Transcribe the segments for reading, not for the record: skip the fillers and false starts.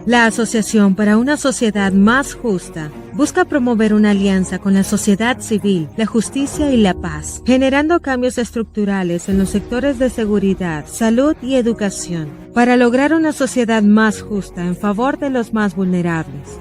La Asociación para una Sociedad Más Justa busca promover una alianza con la sociedad civil, la justicia y la paz, generando cambios estructurales en los sectores de seguridad, salud y educación, para lograr una sociedad más justa en favor de los más vulnerables.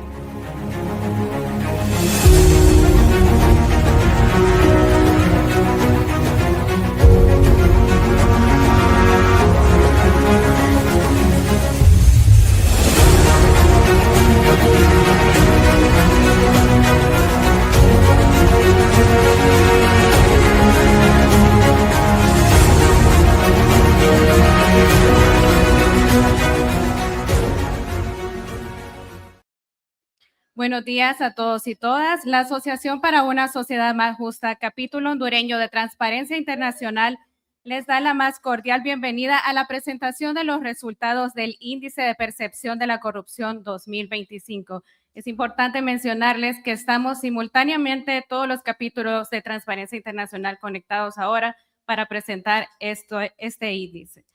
Buenos días a todos y todas. La Asociación para una Sociedad Más Justa, capítulo hondureño de Transparencia Internacional, les da la más cordial bienvenida a la presentación de los resultados del Índice de Percepción de la Corrupción 2025. Es importante mencionarles que estamos simultáneamente todos los capítulos de Transparencia Internacional conectados ahora para presentar este índice.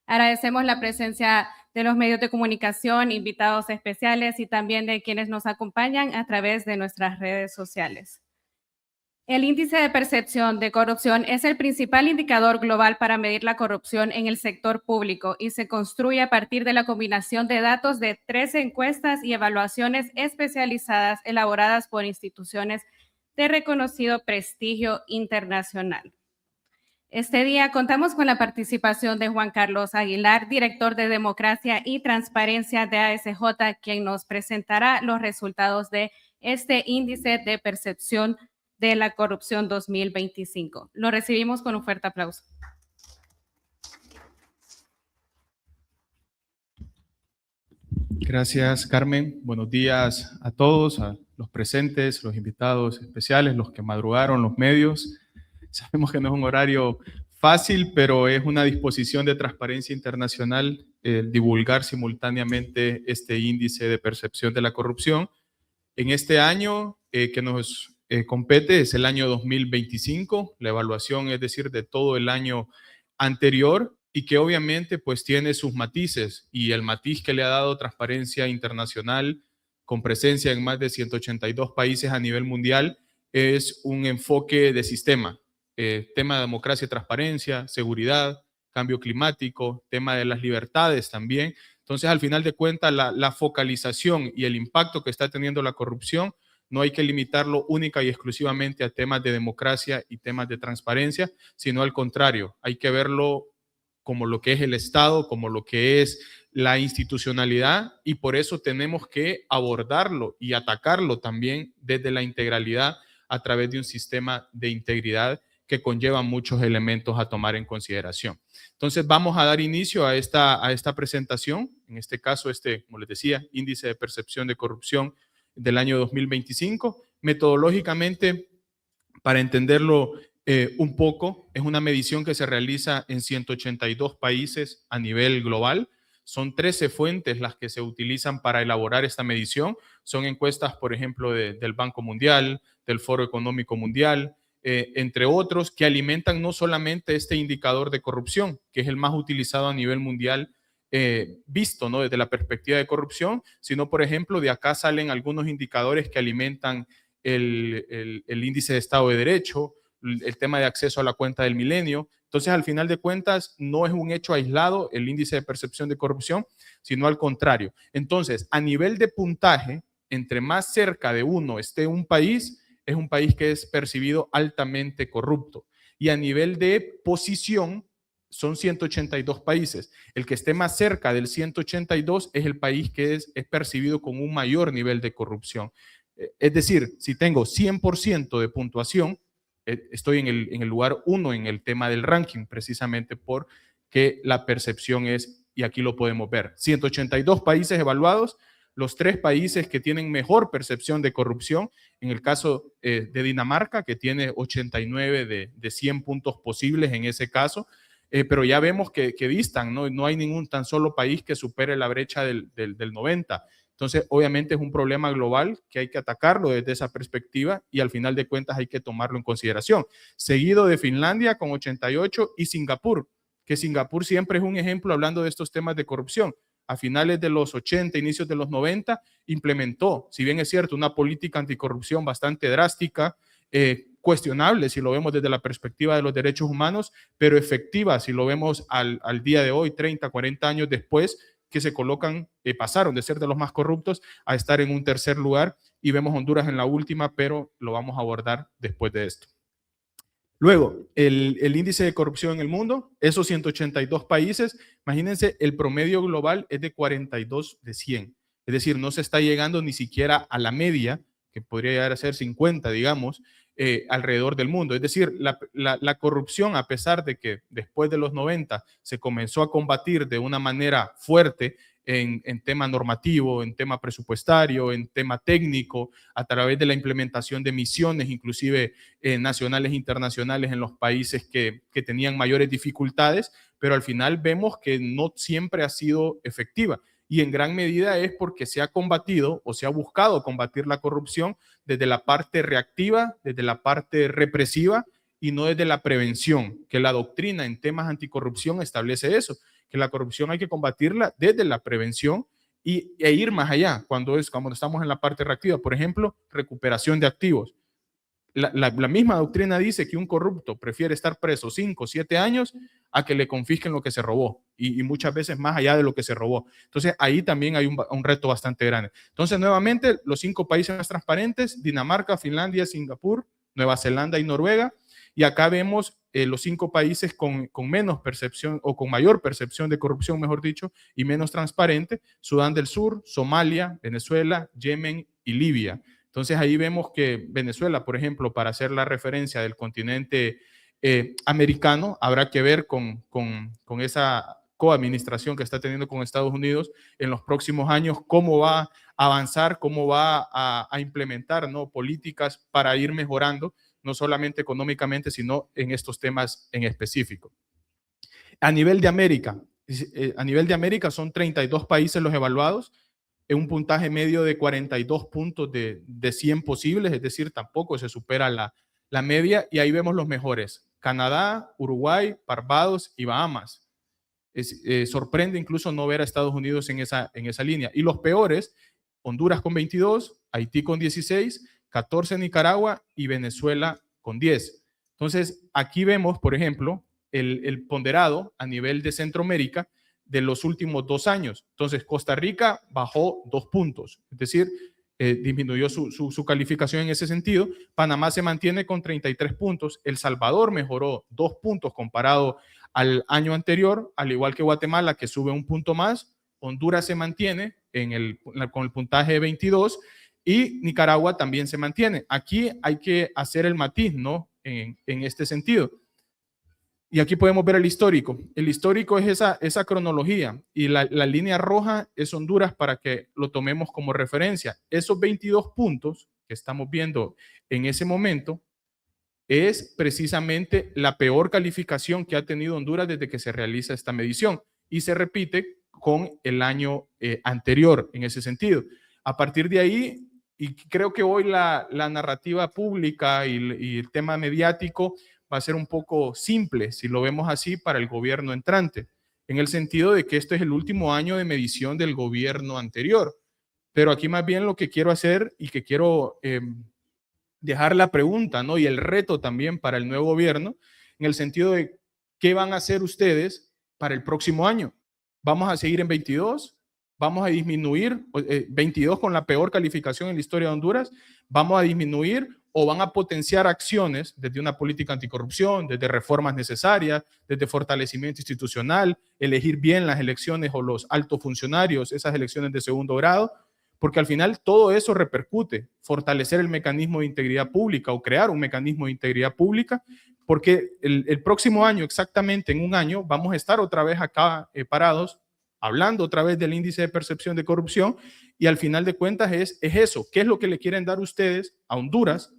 Agradecemos la presencia de los medios de comunicación, invitados especiales y también de quienes nos acompañan a través de nuestras redes sociales. El índice de percepción de corrupción es el principal indicador global para medir la corrupción en el sector público y se construye a partir de la combinación de datos de 13 encuestas y evaluaciones especializadas elaboradas por instituciones de reconocido prestigio internacional. Este día contamos con la participación de Juan Carlos Aguilar, director de Democracia y Transparencia de ASJ, quien nos presentará los resultados de este índice de percepción de la corrupción 2025. Lo recibimos con un fuerte aplauso. Gracias, Carmen. Buenos días a todos, a los presentes, los invitados especiales, los que madrugaron, los medios. Sabemos que no es un horario fácil, pero es una disposición de Transparencia Internacional divulgar simultáneamente este índice de percepción de la corrupción. En este año que nos compete es el año 2025, la evaluación es decir de todo el año anterior y que obviamente pues tiene sus matices y el matiz que le ha dado Transparencia Internacional con presencia en más de 182 países a nivel mundial es un enfoque de sistema. Tema de democracia y transparencia, seguridad, cambio climático, tema de las libertades también. Entonces, al final de cuentas, la focalización y el impacto que está teniendo la corrupción no hay que limitarlo única y exclusivamente a temas de democracia y temas de transparencia, sino al contrario, hay que verlo como lo que es el Estado, como lo que es la institucionalidad y por eso tenemos que abordarlo y atacarlo también desde la integralidad a través de un sistema de integridad que conlleva muchos elementos a tomar en consideración. Entonces vamos a dar inicio a esta presentación, en este caso como les decía, índice de percepción de corrupción del año 2025. Metodológicamente, para entenderlo un poco, es una medición que se realiza en 182 países a nivel global. Son 13 fuentes las que se utilizan para elaborar esta medición. Son encuestas, por ejemplo, del Banco Mundial, del Foro Económico Mundial, entre otros, que alimentan no solamente este indicador de corrupción, que es el más utilizado a nivel mundial, visto, ¿no?, desde la perspectiva de corrupción, sino, por ejemplo, de acá salen algunos indicadores que alimentan el índice de Estado de Derecho, el tema de acceso a la cuenta del milenio. Entonces, al final de cuentas, no es un hecho aislado el índice de percepción de corrupción, sino al contrario. Entonces, a nivel de puntaje, entre más cerca de uno esté un país, es un país que es percibido altamente corrupto. Y a nivel de posición, son 182 países. El que esté más cerca del 182 es el país que es percibido con un mayor nivel de corrupción. Es decir, si tengo 100% de puntuación, estoy en el lugar 1 en el tema del ranking, precisamente porque la percepción es, y aquí lo podemos ver, 182 países evaluados, los 3 países que tienen mejor percepción de corrupción, en el caso de Dinamarca, que tiene 89 de 100 puntos posibles en ese caso, pero ya vemos que distan, no hay ningún tan solo país que supere la brecha del 90. Entonces, obviamente es un problema global que hay que atacarlo desde esa perspectiva y al final de cuentas hay que tomarlo en consideración. Seguido de Finlandia con 88 y Singapur, que Singapur siempre es un ejemplo hablando de estos temas de corrupción. a finales de los 80, inicios de los 90, implementó, si bien es cierto, una política anticorrupción bastante drástica, cuestionable si lo vemos desde la perspectiva de los derechos humanos, pero efectiva si lo vemos al día de hoy, 30, 40 años después, que se colocan, pasaron de ser de los más corruptos a estar en un tercer lugar, y vemos Honduras en la última, pero lo vamos a abordar después de esto. Luego, el índice de corrupción en el mundo, esos 182 países, imagínense, el promedio global es de 42 de 100. Es decir, no se está llegando ni siquiera a la media, que podría llegar a ser 50, digamos, alrededor del mundo. Es decir, la corrupción, a pesar de que después de los 90 se comenzó a combatir de una manera fuerte en tema normativo, en tema presupuestario, en tema técnico, a través de la implementación de misiones, inclusive nacionales e internacionales en los países que tenían mayores dificultades, pero al final vemos que no siempre ha sido efectiva. Y en gran medida es porque se ha combatido o se ha buscado combatir la corrupción desde la parte reactiva, desde la parte represiva y no desde la prevención, que la doctrina en temas anticorrupción establece eso, que la corrupción hay que combatirla desde la prevención e ir más allá cuando estamos en la parte reactiva. Por ejemplo, recuperación de activos. La misma doctrina dice que un corrupto prefiere estar preso 5 o 7 años a que le confisquen lo que se robó y muchas veces más allá de lo que se robó. Entonces ahí también hay un reto bastante grande. Entonces nuevamente los 5 países más transparentes: Dinamarca, Finlandia, Singapur, Nueva Zelanda y Noruega. Y acá vemos los 5 países con menos percepción o con mayor percepción de corrupción, mejor dicho, y menos transparente: Sudán del Sur, Somalia, Venezuela, Yemen y Libia. Entonces ahí vemos que Venezuela, por ejemplo, para hacer la referencia del continente americano, habrá que ver con esa coadministración que está teniendo con Estados Unidos en los próximos años, cómo va a avanzar, cómo va a implementar, ¿no?, políticas para ir mejorando, no solamente económicamente, sino en estos temas en específico. A nivel de América son 32 países los evaluados, en un puntaje medio de 42 puntos de 100 posibles, es decir, tampoco se supera la media, y ahí vemos los mejores: Canadá, Uruguay, Barbados y Bahamas. Sorprende incluso no ver a Estados Unidos en esa línea. Y los peores: Honduras con 22, Haití con 16, 14 Nicaragua y Venezuela con 10. Entonces, aquí vemos, por ejemplo, el ponderado a nivel de Centroamérica de los últimos 2 años. Entonces, Costa Rica bajó 2 puntos, es decir, disminuyó su calificación en ese sentido. Panamá se mantiene con 33 puntos. El Salvador mejoró 2 puntos comparado al año anterior, al igual que Guatemala, que sube 1 punto más. Honduras se mantiene con el puntaje de 22 y Nicaragua también se mantiene. Aquí hay que hacer el matiz, ¿no?, en este sentido. Y aquí podemos ver el histórico. El histórico es esa cronología, y la línea roja es Honduras para que lo tomemos como referencia. Esos 22 puntos que estamos viendo en ese momento es precisamente la peor calificación que ha tenido Honduras desde que se realiza esta medición, y se repite con el año anterior en ese sentido. A partir de ahí, y creo que hoy la narrativa pública y el tema mediático va a ser un poco simple, si lo vemos así, para el gobierno entrante, en el sentido de que este es el último año de medición del gobierno anterior. Pero aquí más bien lo que quiero hacer y que quiero dejar la pregunta, ¿no?, y el reto también para el nuevo gobierno, en el sentido de qué van a hacer ustedes para el próximo año. ¿Vamos a seguir en 22? ¿Vamos a disminuir 22 con la peor calificación en la historia de Honduras? ¿Vamos a disminuir o van a potenciar acciones desde una política anticorrupción, desde reformas necesarias, desde fortalecimiento institucional, elegir bien las elecciones o los altos funcionarios, esas elecciones de segundo grado? Porque al final todo eso repercute, fortalecer el mecanismo de integridad pública o crear un mecanismo de integridad pública, porque el próximo año, exactamente en un año, vamos a estar otra vez acá parados, hablando otra vez del índice de percepción de corrupción, y al final de cuentas es eso. ¿Qué es lo que le quieren dar ustedes a Honduras,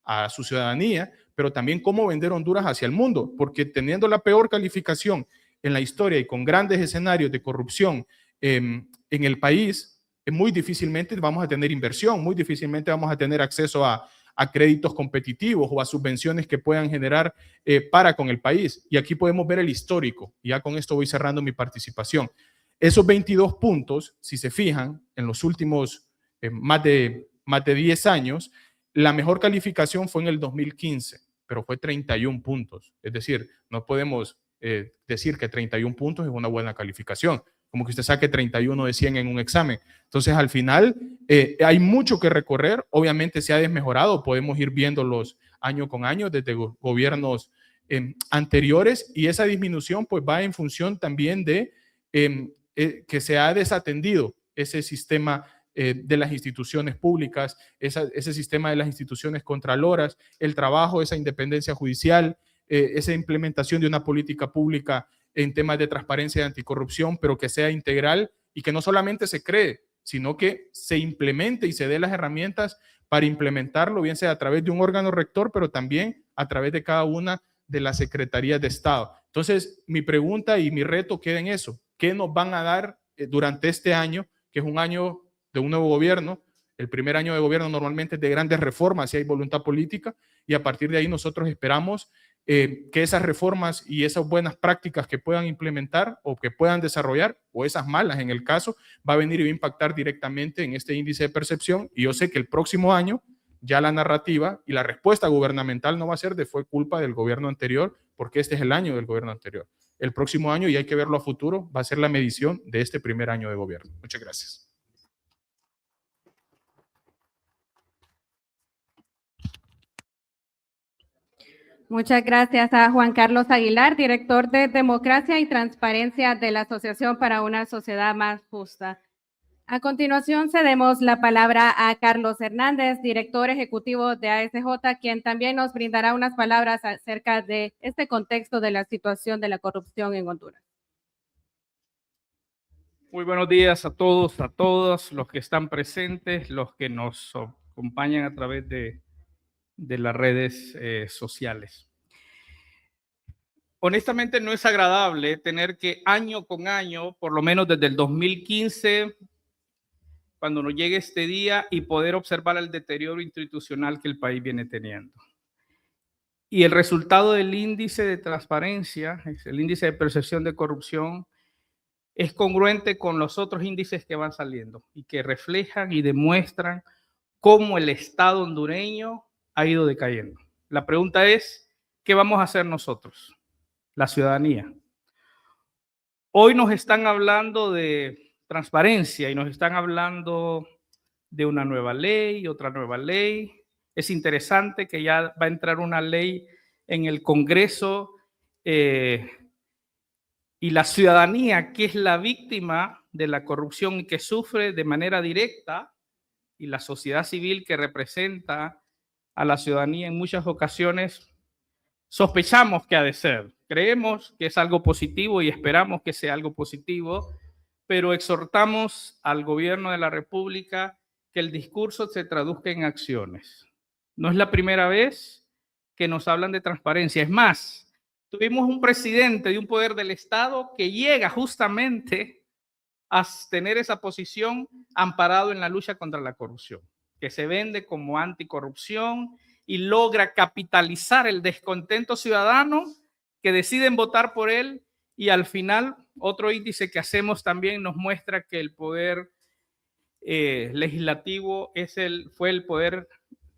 a su ciudadanía, pero también cómo vender Honduras hacia el mundo? Porque teniendo la peor calificación en la historia y con grandes escenarios de corrupción en el país, muy difícilmente vamos a tener inversión, muy difícilmente vamos a tener acceso a créditos competitivos o a subvenciones que puedan generar para con el país. Y aquí podemos ver el histórico. Ya con esto voy cerrando mi participación. Esos 22 puntos, si se fijan, en los últimos más de 10 años, la mejor calificación fue en el 2015, pero fue 31 puntos. Es decir, no podemos decir que 31 puntos es una buena calificación, como que usted saque 31 de 100 en un examen. Entonces, al final, hay mucho que recorrer. Obviamente se ha desmejorado, podemos ir viéndolos año con año desde gobiernos anteriores, y esa disminución pues va en función también de que se ha desatendido ese sistema de las instituciones públicas, ese sistema de las instituciones contraloras, el trabajo, esa independencia judicial, esa implementación de una política pública en temas de transparencia y anticorrupción, pero que sea integral y que no solamente se cree, sino que se implemente y se dé las herramientas para implementarlo, bien sea a través de un órgano rector, pero también a través de cada una de las secretarías de Estado. Entonces, mi pregunta y mi reto queda en eso. ¿Qué nos van a dar durante este año, que es un año de un nuevo gobierno? El primer año de gobierno normalmente es de grandes reformas si hay voluntad política, y a partir de ahí nosotros esperamos que esas reformas y esas buenas prácticas que puedan implementar o que puedan desarrollar, o esas malas en el caso, va a venir y va a impactar directamente en este índice de percepción. Y yo sé que el próximo año ya la narrativa y la respuesta gubernamental no va a ser de fue culpa del gobierno anterior, porque este es el año del gobierno anterior. El próximo año, y hay que verlo a futuro, va a ser la medición de este primer año de gobierno. Muchas gracias. Muchas gracias a Juan Carlos Aguilar, director de Democracia y Transparencia de la Asociación para una Sociedad Más Justa. A continuación, cedemos la palabra a Carlos Hernández, director ejecutivo de ASJ, quien también nos brindará unas palabras acerca de este contexto de la situación de la corrupción en Honduras. Muy buenos días a todos, a todas los que están presentes, los que nos acompañan a través de las redes sociales. Honestamente, no es agradable tener que año con año, por lo menos desde el 2015, cuando nos llegue este día, y poder observar el deterioro institucional que el país viene teniendo. Y el resultado del índice de transparencia, el índice de percepción de corrupción, es congruente con los otros índices que van saliendo y que reflejan y demuestran cómo el Estado hondureño ha ido decayendo. La pregunta es, ¿qué vamos a hacer nosotros, la ciudadanía? Hoy nos están hablando de transparencia y nos están hablando de una nueva ley, otra nueva ley. Es interesante que ya va a entrar una ley en el Congreso y la ciudadanía, que es la víctima de la corrupción y que sufre de manera directa, y la sociedad civil que representa a la ciudadanía en muchas ocasiones, sospechamos que ha de ser. Creemos que es algo positivo y esperamos que sea algo positivo, pero exhortamos al gobierno de la República que el discurso se traduzca en acciones. No es la primera vez que nos hablan de transparencia. Es más, tuvimos un presidente de un poder del Estado que llega justamente a tener esa posición amparado en la lucha contra la corrupción, que se vende como anticorrupción y logra capitalizar el descontento ciudadano que deciden votar por él. Y al final, otro índice que hacemos también nos muestra que el poder legislativo fue el poder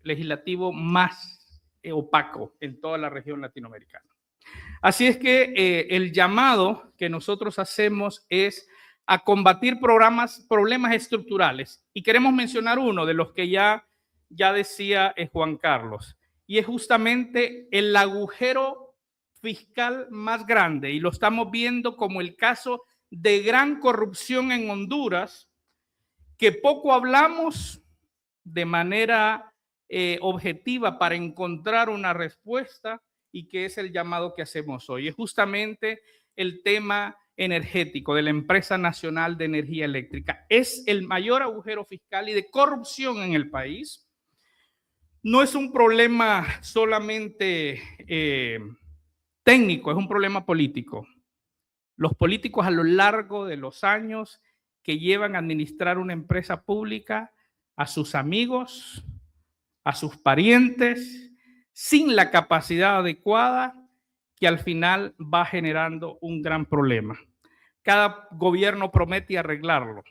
legislativo más opaco en toda la región latinoamericana. Así es que el llamado que nosotros hacemos es a combatir problemas estructurales. Y queremos mencionar uno de los que ya decía Juan Carlos, y es justamente el agujero fiscal más grande, y lo estamos viendo como el caso de gran corrupción en Honduras, que poco hablamos de manera objetiva para encontrar una respuesta, y que es el llamado que hacemos hoy. Es justamente el tema energético de la Empresa Nacional de Energía Eléctrica. Es el mayor agujero fiscal y de corrupción en el país. No es un problema solamente técnico, es un problema político. Los políticos a lo largo de los años que llevan a administrar una empresa pública, a sus amigos, a sus parientes, sin la capacidad adecuada, que al final va generando un gran problema. cada gobierno promete arreglarlo.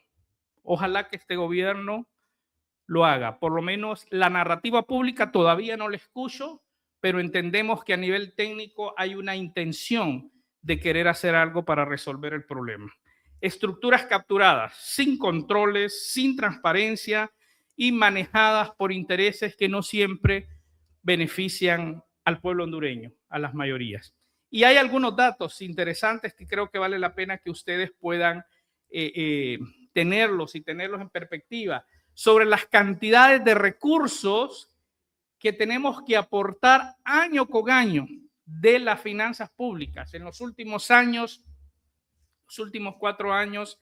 Ojalá que este gobierno lo haga. Por lo menos la narrativa pública todavía no la escucho, pero entendemos que a nivel técnico hay una intención de querer hacer algo para resolver el problema. Estructuras capturadas, sin controles, sin transparencia y manejadas por intereses que no siempre benefician al pueblo hondureño, a las mayorías. Y hay algunos datos interesantes que creo que vale la pena que ustedes puedan tenerlos en perspectiva sobre las cantidades de recursos que tenemos que aportar año con año de las finanzas públicas. En los últimos años, los últimos 4 años,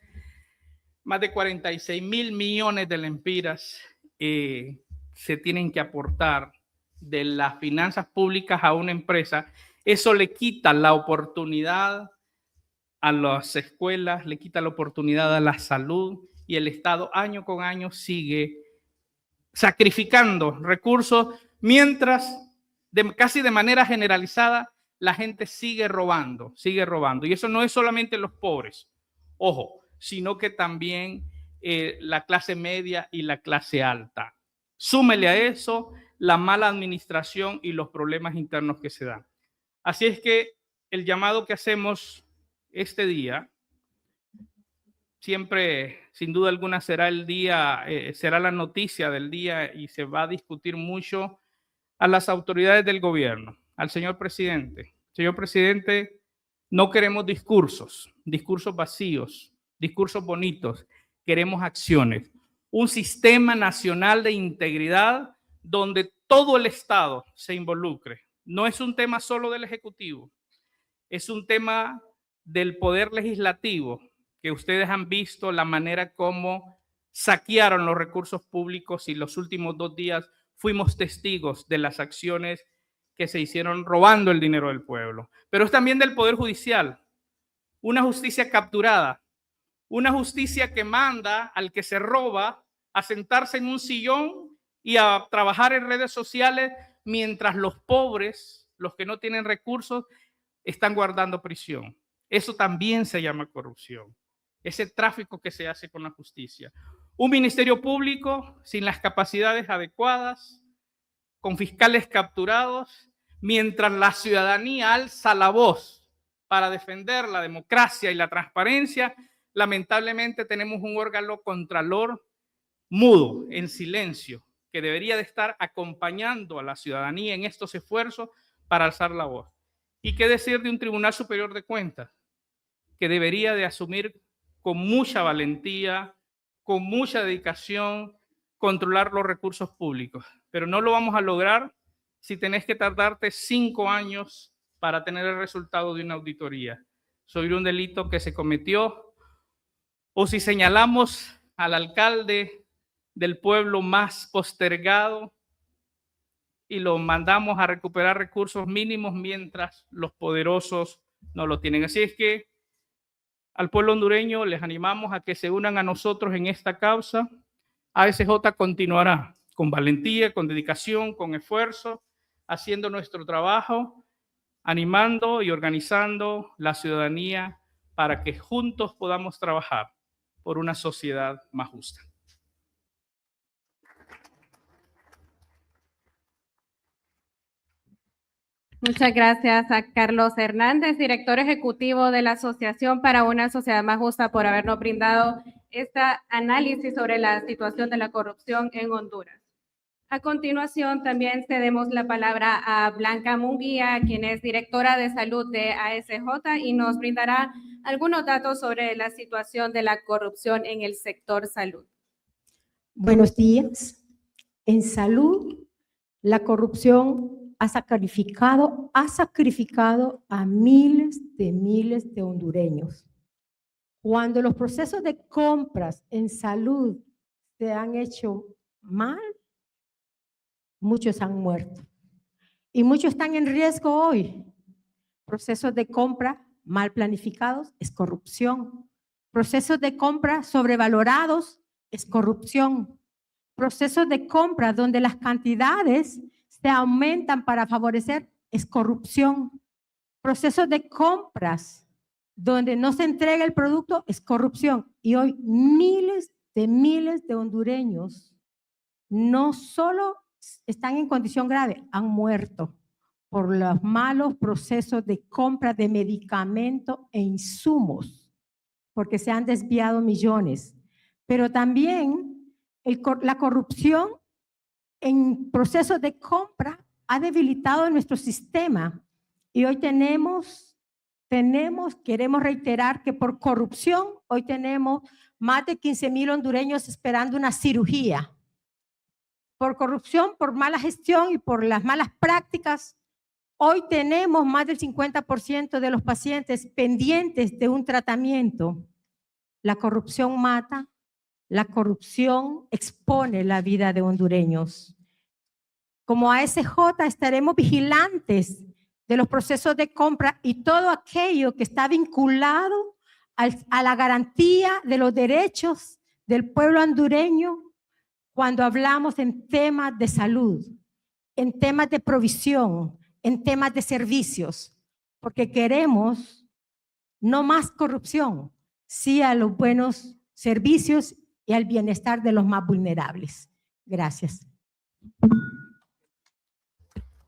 más de 46,000 millones de lempiras se tienen que aportar de las finanzas públicas a una empresa. Eso le quita la oportunidad a las escuelas, le quita la oportunidad a la salud, y el Estado año con año sigue sacrificando recursos, mientras casi de manera generalizada la gente sigue robando. Y eso no es solamente los pobres, ojo, sino que también la clase media y la clase alta. Súmele a eso la mala administración y los problemas internos que se dan. Así es que el llamado que hacemos este día, siempre, sin duda alguna, será el día, será la noticia del día, y se va a discutir mucho, a las autoridades del gobierno, al señor presidente. Señor presidente, no queremos discursos vacíos, discursos bonitos, queremos acciones. Un sistema nacional de integridad donde todo el Estado se involucre. No es un tema solo del Ejecutivo, es un tema del Poder Legislativo, que ustedes han visto la manera como saquearon los recursos públicos, y los últimos 2 días fuimos testigos de las acciones que se hicieron robando el dinero del pueblo. Pero es también del Poder Judicial, una justicia capturada, una justicia que manda al que se roba a sentarse en un sillón y a trabajar en redes sociales, mientras los pobres, los que no tienen recursos, están guardando prisión. Eso también se llama corrupción. Ese tráfico que se hace con la justicia. Un ministerio público sin las capacidades adecuadas, con fiscales capturados, mientras la ciudadanía alza la voz para defender la democracia y la transparencia. Lamentablemente tenemos un órgano contralor mudo, en silencio, que debería de estar acompañando a la ciudadanía en estos esfuerzos para alzar la voz. ¿Y qué decir de un Tribunal Superior de Cuentas, que debería de asumir con mucha valentía, con mucha dedicación, controlar los recursos públicos? Pero no lo vamos a lograr si tenés que tardarte 5 años para tener el resultado de una auditoría sobre un delito que se cometió, o si señalamos al alcalde del pueblo más postergado y lo mandamos a recuperar recursos mínimos, mientras los poderosos no lo tienen. Así es que al pueblo hondureño les animamos a que se unan a nosotros en esta causa. ASJ continuará con valentía, con dedicación, con esfuerzo, haciendo nuestro trabajo, animando y organizando la ciudadanía para que juntos podamos trabajar por una sociedad más justa. Muchas gracias a Carlos Hernández, director ejecutivo de la Asociación para una Sociedad Más Justa, por habernos brindado este análisis sobre la situación de la corrupción en Honduras. A continuación, también cedemos la palabra a Blanca Munguía, quien es directora de salud de ASJ, y nos brindará algunos datos sobre la situación de la corrupción en el sector salud. Buenos días. En salud, la corrupción ha sacrificado a miles de hondureños. Cuando los procesos de compras en salud se han hecho mal, muchos han muerto y muchos están en riesgo hoy. Procesos de compra mal planificados es corrupción. Procesos de compra sobrevalorados es corrupción. Procesos de compra donde las cantidades se aumentan para favorecer es corrupción. Procesos de compras donde no se entrega el producto, es corrupción. Y hoy miles de hondureños no solo están en condición grave, han muerto por los malos procesos de compra de medicamentos e insumos, porque se han desviado millones. Pero también la corrupción en procesos de compra ha debilitado nuestro sistema. Y hoy queremos reiterar que por corrupción, hoy tenemos más de 15,000 hondureños esperando una cirugía. Por corrupción, por mala gestión y por las malas prácticas, hoy tenemos más del 50% de los pacientes pendientes de un tratamiento. La corrupción mata, la corrupción expone la vida de hondureños. Como ASJ estaremos vigilantes de los procesos de compra y todo aquello que está vinculado a la garantía de los derechos del pueblo hondureño cuando hablamos en temas de salud, en temas de provisión, en temas de servicios, porque queremos no más corrupción, sí a los buenos servicios y al bienestar de los más vulnerables. Gracias.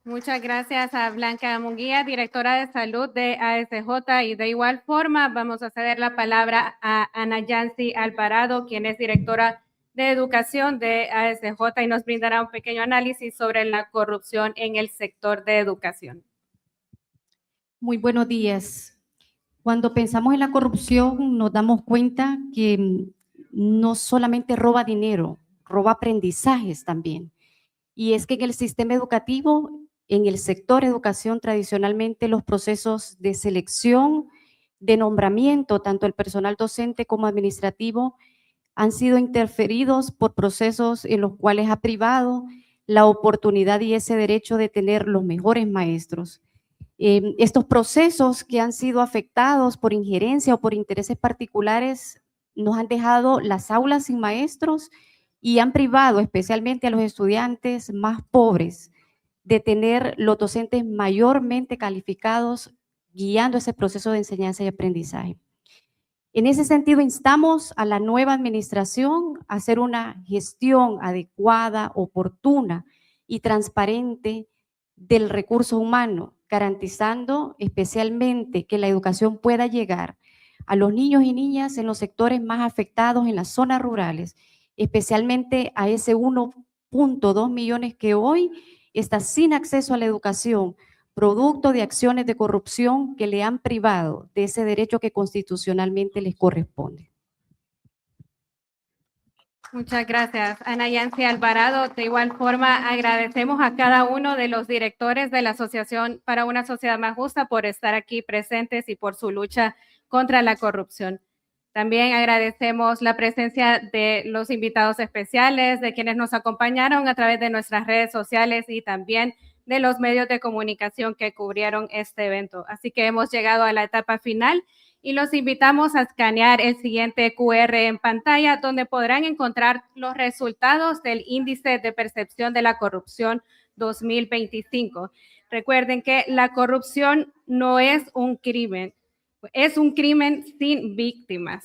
Muchas gracias a Blanca Munguía, directora de salud de ASJ, y de igual forma vamos a ceder la palabra a Ana Yancy Alvarado, quien es directora de educación de ASJ y nos brindará un pequeño análisis sobre la corrupción en el sector de educación. Muy buenos días. Cuando pensamos en la corrupción nos damos cuenta que no solamente roba dinero, roba aprendizajes también. Y es que en el sistema educativo, en el sector educación, tradicionalmente los procesos de selección, de nombramiento, tanto el personal docente como administrativo, han sido interferidos por procesos en los cuales ha privado la oportunidad y ese derecho de tener los mejores maestros. Estos procesos que han sido afectados por injerencia o por intereses particulares nos han dejado las aulas sin maestros y han privado especialmente a los estudiantes más pobres de tener los docentes mayormente calificados guiando ese proceso de enseñanza y aprendizaje. En ese sentido, instamos a la nueva administración a hacer una gestión adecuada, oportuna y transparente del recurso humano, garantizando especialmente que la educación pueda llegar a los niños y niñas en los sectores más afectados en las zonas rurales, especialmente a ese 1.2 millones que hoy está sin acceso a la educación, producto de acciones de corrupción que le han privado de ese derecho que constitucionalmente les corresponde. Muchas gracias, Ana Yancy Alvarado. De igual forma, agradecemos a cada uno de los directores de la Asociación para una Sociedad Más Justa por estar aquí presentes y por su lucha contra la corrupción. También agradecemos la presencia de los invitados especiales, de quienes nos acompañaron a través de nuestras redes sociales y también de los medios de comunicación que cubrieron este evento. Así que hemos llegado a la etapa final y los invitamos a escanear el siguiente QR en pantalla, donde podrán encontrar los resultados del Índice de Percepción de la Corrupción 2025. Recuerden que la corrupción no es un crimen. Es un crimen sin víctimas.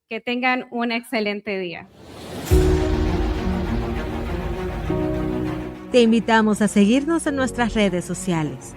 Que tengan un excelente día. Te invitamos a seguirnos en nuestras redes sociales.